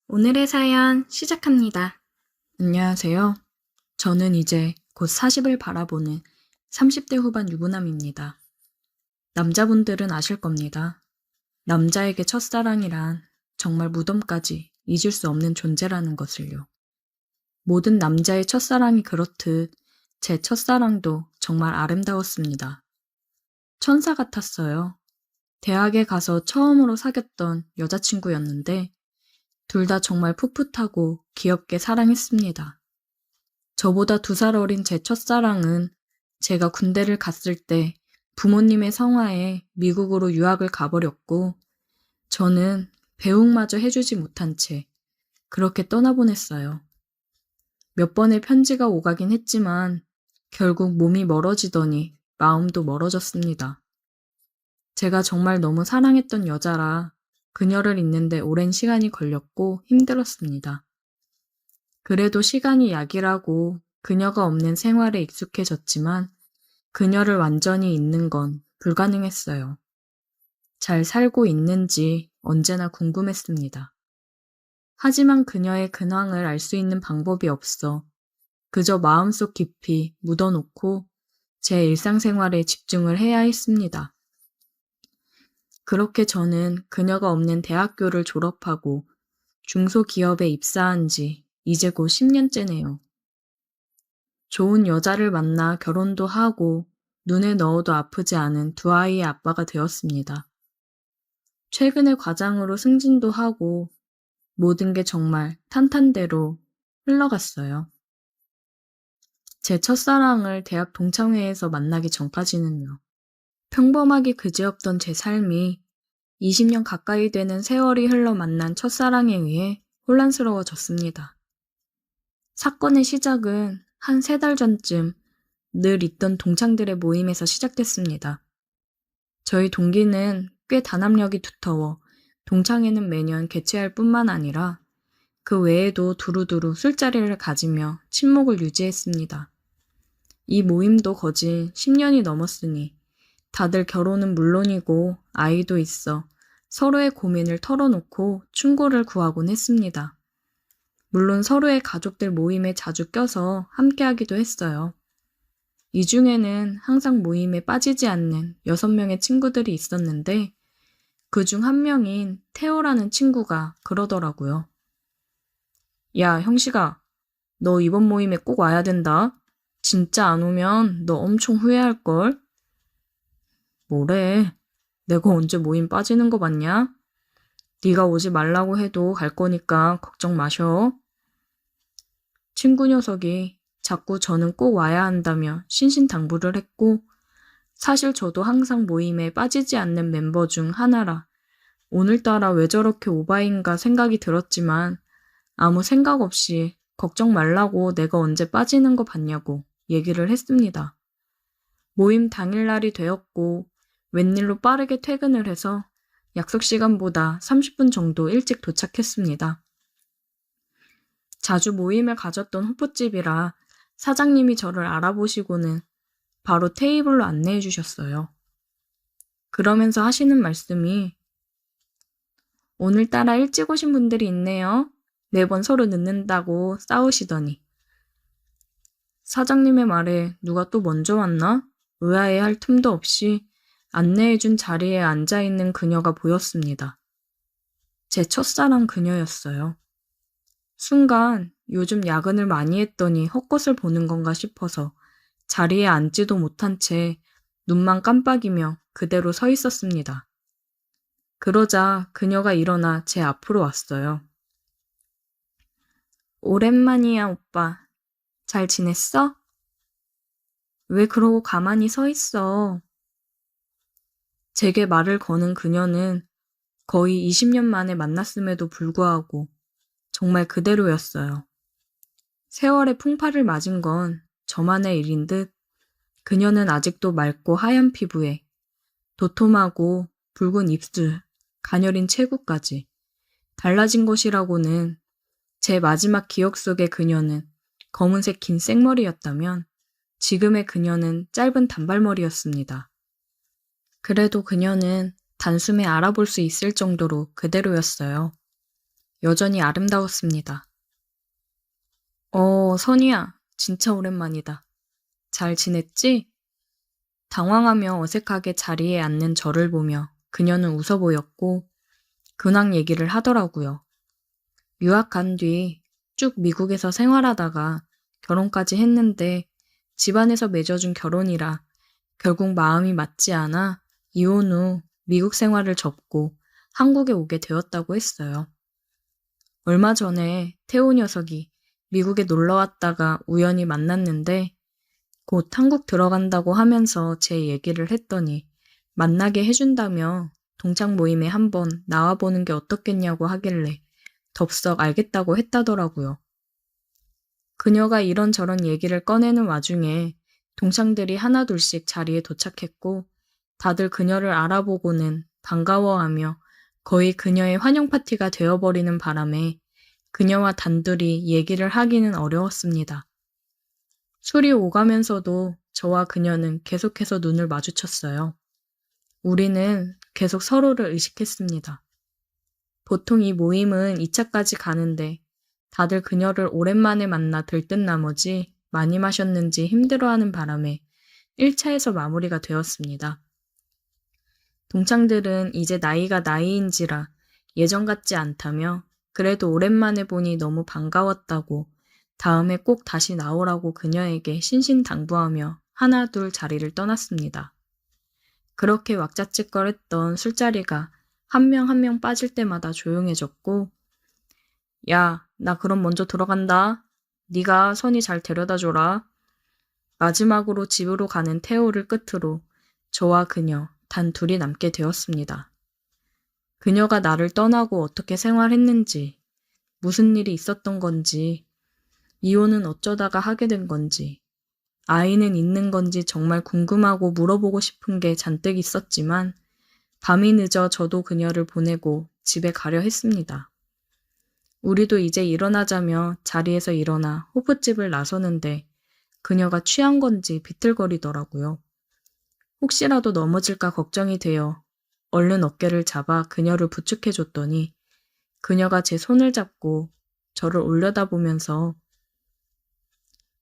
오늘의 사연 시작합니다. 안녕하세요. 저는 이제 곧 40을 바라보는 30대 후반 유부남입니다. 남자분들은 아실 겁니다. 남자에게 첫사랑이란 정말 무덤까지 잊을 수 없는 존재라는 것을요. 모든 남자의 첫사랑이 그렇듯 제 첫사랑도 정말 아름다웠습니다. 천사 같았어요. 대학에 가서 처음으로 사귀었던 여자친구였는데 둘 다 정말 풋풋하고 귀엽게 사랑했습니다. 저보다 2살 어린 제 첫사랑은 제가 군대를 갔을 때 부모님의 성화에 미국으로 유학을 가버렸고 저는 배웅마저 해주지 못한 채 그렇게 떠나보냈어요. 몇 번의 편지가 오가긴 했지만 결국 몸이 멀어지더니 마음도 멀어졌습니다. 제가 정말 너무 사랑했던 여자라 그녀를 잊는데 오랜 시간이 걸렸고 힘들었습니다. 그래도 시간이 약이라고 그녀가 없는 생활에 익숙해졌지만 그녀를 완전히 잊는 건 불가능했어요. 잘 살고 있는지 언제나 궁금했습니다. 하지만 그녀의 근황을 알 수 있는 방법이 없어 그저 마음속 깊이 묻어놓고 제 일상생활에 집중을 해야 했습니다. 그렇게 저는 그녀가 없는 대학교를 졸업하고 중소기업에 입사한 지 이제 곧 10년째네요. 좋은 여자를 만나 결혼도 하고 눈에 넣어도 아프지 않은 2아이의 아빠가 되었습니다. 최근에 과장으로 승진도 하고 모든 게 정말 탄탄대로 흘러갔어요. 제 첫사랑을 대학 동창회에서 만나기 전까지는요. 평범하게 그지없던 제 삶이 20년 가까이 되는 세월이 흘러 만난 첫사랑에 의해 혼란스러워졌습니다. 사건의 시작은 한 3달 전쯤 늘 있던 동창들의 모임에서 시작됐습니다. 저희 동기는 꽤 단합력이 두터워 동창회는 매년 개최할 뿐만 아니라 그 외에도 두루두루 술자리를 가지며 친목을 유지했습니다. 이 모임도 거진 10년이 넘었으니 다들 결혼은 물론이고 아이도 있어 서로의 고민을 털어놓고 충고를 구하곤 했습니다. 물론 서로의 가족들 모임에 자주 껴서 함께하기도 했어요. 이 중에는 항상 모임에 빠지지 않는 6명의 친구들이 있었는데 그중 한 명인 태호라는 친구가 그러더라고요. 야, 형식아, 너 이번 모임에 꼭 와야 된다. 진짜 안 오면 너 엄청 후회할걸? 뭐래? 내가 언제 모임 빠지는 거 봤냐? 네가 오지 말라고 해도 갈 거니까 걱정 마셔. 친구 녀석이 자꾸 저는 꼭 와야 한다며 신신당부를 했고 사실 저도 항상 모임에 빠지지 않는 멤버 중 하나라 오늘따라 왜 저렇게 오바인가 생각이 들었지만 아무 생각 없이 걱정 말라고 내가 언제 빠지는 거 봤냐고 얘기를 했습니다. 모임 당일날이 되었고 웬일로 빠르게 퇴근을 해서 약속 시간보다 30분 정도 일찍 도착했습니다. 자주 모임을 가졌던 호프집이라 사장님이 저를 알아보시고는 바로 테이블로 안내해 주셨어요. 그러면서 하시는 말씀이 오늘따라 일찍 오신 분들이 있네요. 매번 서로 늦는다고 싸우시더니 사장님의 말에 누가 또 먼저 왔나? 의아해할 틈도 없이 안내해준 자리에 앉아있는 그녀가 보였습니다. 제 첫사랑 그녀였어요. 순간 요즘 야근을 많이 했더니 헛것을 보는 건가 싶어서 자리에 앉지도 못한 채 눈만 깜빡이며 그대로 서 있었습니다. 그러자 그녀가 일어나 제 앞으로 왔어요. 오랜만이야, 오빠. 잘 지냈어? 왜 그러고 가만히 서 있어? 제게 말을 거는 그녀는 거의 20년 만에 만났음에도 불구하고 정말 그대로였어요. 세월의 풍파를 맞은 건 저만의 일인 듯 그녀는 아직도 맑고 하얀 피부에 도톰하고 붉은 입술, 가녀린 체구까지 달라진 것이라고는 제 마지막 기억 속의 그녀는 검은색 긴 생머리였다면 지금의 그녀는 짧은 단발머리였습니다. 그래도 그녀는 단숨에 알아볼 수 있을 정도로 그대로였어요. 여전히 아름다웠습니다. 선이야, 진짜 오랜만이다. 잘 지냈지? 당황하며 어색하게 자리에 앉는 저를 보며 그녀는 웃어 보였고 근황 얘기를 하더라고요. 유학 간 뒤 쭉 미국에서 생활하다가 결혼까지 했는데 집안에서 맺어준 결혼이라 결국 마음이 맞지 않아 이혼 후 미국 생활을 접고 한국에 오게 되었다고 했어요. 얼마 전에 태호 녀석이 미국에 놀러 왔다가 우연히 만났는데 곧 한국 들어간다고 하면서 제 얘기를 했더니 만나게 해준다며 동창 모임에 한번 나와보는 게 어떻겠냐고 하길래 덥석 알겠다고 했다더라고요. 그녀가 이런저런 얘기를 꺼내는 와중에 동창들이 하나둘씩 자리에 도착했고 다들 그녀를 알아보고는 반가워하며 거의 그녀의 환영 파티가 되어버리는 바람에 그녀와 단둘이 얘기를 하기는 어려웠습니다. 술이 오가면서도 저와 그녀는 계속해서 눈을 마주쳤어요. 우리는 계속 서로를 의식했습니다. 보통 이 모임은 2차까지 가는데 다들 그녀를 오랜만에 만나 들뜬 나머지 많이 마셨는지 힘들어하는 바람에 1차에서 마무리가 되었습니다. 동창들은 이제 나이가 나이인지라 예전 같지 않다며 그래도 오랜만에 보니 너무 반가웠다고 다음에 꼭 다시 나오라고 그녀에게 신신당부하며 하나둘 자리를 떠났습니다. 그렇게 왁자지껄했던 술자리가 한 명 한 명 빠질 때마다 조용해졌고 야, 나 그럼 먼저 들어간다. 네가 선이 잘 데려다줘라. 마지막으로 집으로 가는 태호를 끝으로 저와 그녀 단 둘이 남게 되었습니다. 그녀가 나를 떠나고 어떻게 생활했는지, 무슨 일이 있었던 건지, 이혼은 어쩌다가 하게 된 건지, 아이는 있는 건지 정말 궁금하고 물어보고 싶은 게 잔뜩 있었지만 밤이 늦어 저도 그녀를 보내고 집에 가려 했습니다. 우리도 이제 일어나자며 자리에서 일어나 호프집을 나서는데 그녀가 취한 건지 비틀거리더라고요. 혹시라도 넘어질까 걱정이 되어 얼른 어깨를 잡아 그녀를 부축해줬더니 그녀가 제 손을 잡고 저를 올려다보면서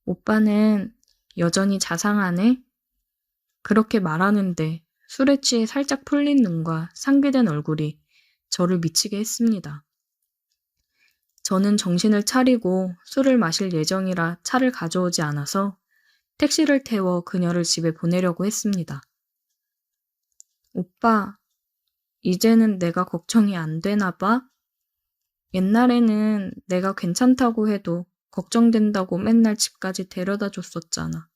오빠는 여전히 자상하네? 그렇게 말하는데 술에 취해 살짝 풀린 눈과 상기된 얼굴이 저를 미치게 했습니다. 저는 정신을 차리고 술을 마실 예정이라 차를 가져오지 않아서 택시를 태워 그녀를 집에 보내려고 했습니다. 오빠, 이제는 내가 걱정이 안 되나 봐? 옛날에는 내가 괜찮다고 해도 걱정된다고 맨날 집까지 데려다 줬었잖아.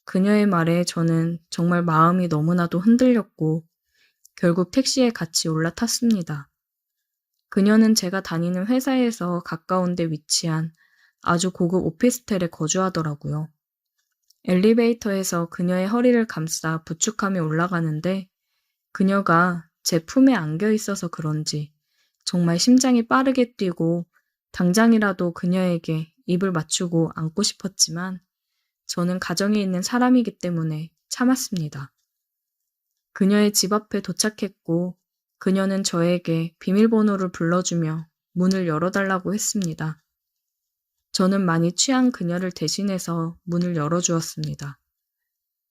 그녀의 말에 저는 정말 마음이 너무나도 흔들렸고 결국 택시에 같이 올라탔습니다. 그녀는 제가 다니는 회사에서 가까운 데 위치한 아주 고급 오피스텔에 거주하더라고요. 엘리베이터에서 그녀의 허리를 감싸 부축하며 올라가는데 그녀가 제 품에 안겨 있어서 그런지 정말 심장이 빠르게 뛰고 당장이라도 그녀에게 입을 맞추고 안고 싶었지만 저는 가정에 있는 사람이기 때문에 참았습니다. 그녀의 집 앞에 도착했고 그녀는 저에게 비밀번호를 불러주며 문을 열어달라고 했습니다. 저는 많이 취한 그녀를 대신해서 문을 열어주었습니다.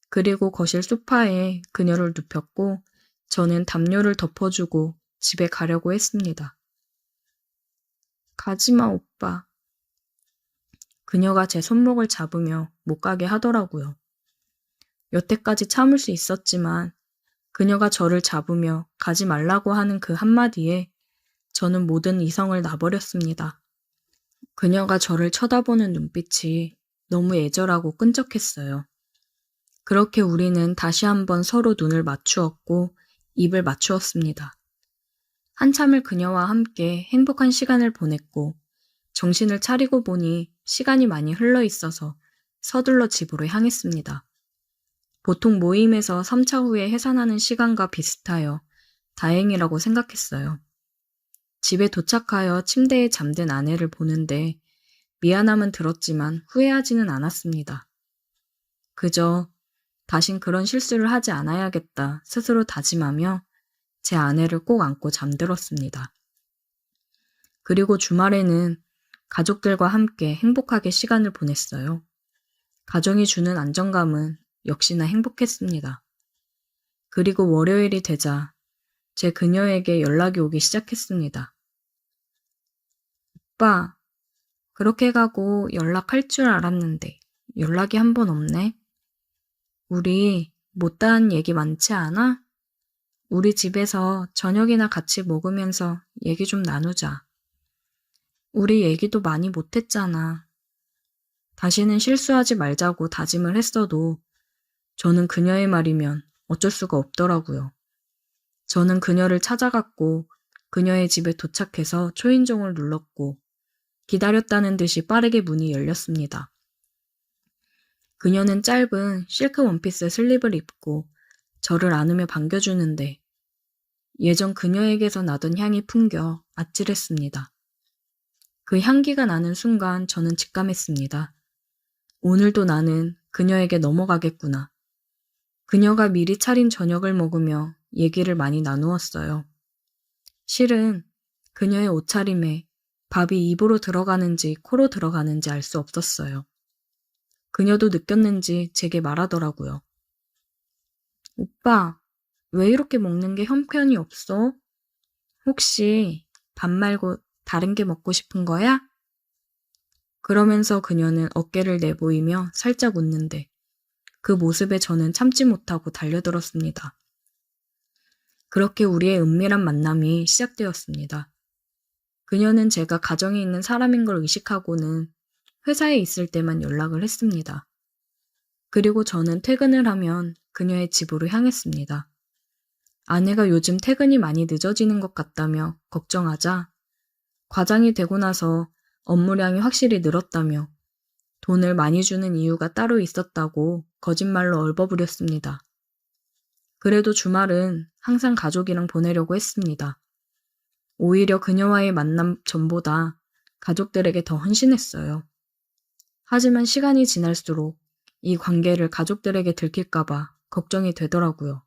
그리고 거실 소파에 그녀를 눕혔고 저는 담요를 덮어주고 집에 가려고 했습니다. 가지마, 오빠. 그녀가 제 손목을 잡으며 못 가게 하더라고요. 여태까지 참을 수 있었지만 그녀가 저를 잡으며 가지 말라고 하는 그 한마디에 저는 모든 이성을 놔버렸습니다. 그녀가 저를 쳐다보는 눈빛이 너무 애절하고 끈적했어요. 그렇게 우리는 다시 한번 서로 눈을 맞추었고 입을 맞추었습니다. 한참을 그녀와 함께 행복한 시간을 보냈고 정신을 차리고 보니 시간이 많이 흘러 있어서 서둘러 집으로 향했습니다. 보통 모임에서 3차 후에 해산하는 시간과 비슷하여 다행이라고 생각했어요. 집에 도착하여 침대에 잠든 아내를 보는데 미안함은 들었지만 후회하지는 않았습니다. 그저 다신 그런 실수를 하지 않아야겠다 스스로 다짐하며 제 아내를 꼭 안고 잠들었습니다. 그리고 주말에는 가족들과 함께 행복하게 시간을 보냈어요. 가정이 주는 안정감은 역시나 행복했습니다. 그리고 월요일이 되자 제 그녀에게 연락이 오기 시작했습니다. 오빠, 그렇게 가고 연락할 줄 알았는데 연락이 한 번 없네. 우리 못다한 얘기 많지 않아? 우리 집에서 저녁이나 같이 먹으면서 얘기 좀 나누자. 우리 얘기도 많이 못했잖아. 다시는 실수하지 말자고 다짐을 했어도 저는 그녀의 말이면 어쩔 수가 없더라고요. 저는 그녀를 찾아갔고 그녀의 집에 도착해서 초인종을 눌렀고 기다렸다는 듯이 빠르게 문이 열렸습니다. 그녀는 짧은 실크 원피스 슬립을 입고 저를 안으며 반겨주는데 예전 그녀에게서 나던 향이 풍겨 아찔했습니다. 그 향기가 나는 순간 저는 직감했습니다. 오늘도 나는 그녀에게 넘어가겠구나. 그녀가 미리 차린 저녁을 먹으며 얘기를 많이 나누었어요. 실은 그녀의 옷차림에 밥이 입으로 들어가는지 코로 들어가는지 알 수 없었어요. 그녀도 느꼈는지 제게 말하더라고요. 오빠, 왜 이렇게 먹는 게 형편이 없어? 혹시 밥 말고 다른 게 먹고 싶은 거야? 그러면서 그녀는 어깨를 내보이며 살짝 웃는데 그 모습에 저는 참지 못하고 달려들었습니다. 그렇게 우리의 은밀한 만남이 시작되었습니다. 그녀는 제가 가정에 있는 사람인 걸 의식하고는 회사에 있을 때만 연락을 했습니다. 그리고 저는 퇴근을 하면 그녀의 집으로 향했습니다. 아내가 요즘 퇴근이 많이 늦어지는 것 같다며 걱정하자 과장이 되고 나서 업무량이 확실히 늘었다며 돈을 많이 주는 이유가 따로 있었다고 거짓말로 얼버무렸습니다. 그래도 주말은 항상 가족이랑 보내려고 했습니다. 오히려 그녀와의 만남 전보다 가족들에게 더 헌신했어요. 하지만 시간이 지날수록 이 관계를 가족들에게 들킬까봐 걱정이 되더라고요.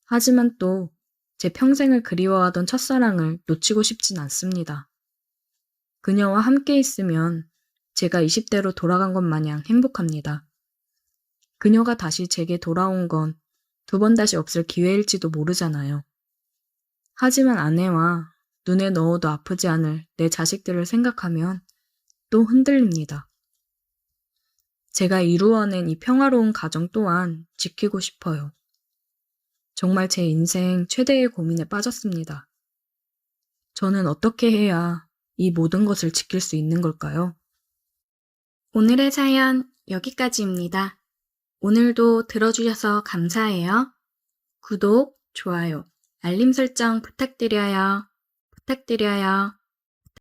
하지만 또 제 평생을 그리워하던 첫사랑을 놓치고 싶진 않습니다. 그녀와 함께 있으면 제가 20대로 돌아간 것 마냥 행복합니다. 그녀가 다시 제게 돌아온 건 두 번 다시 없을 기회일지도 모르잖아요. 하지만 아내와 눈에 넣어도 아프지 않을 내 자식들을 생각하면 또 흔들립니다. 제가 이루어낸 이 평화로운 가정 또한 지키고 싶어요. 정말 제 인생 최대의 고민에 빠졌습니다. 저는 어떻게 해야 이 모든 것을 지킬 수 있는 걸까요? 오늘의 사연 여기까지입니다. 오늘도 들어주셔서 감사해요. 구독, 좋아요, 알림 설정 부탁드려요.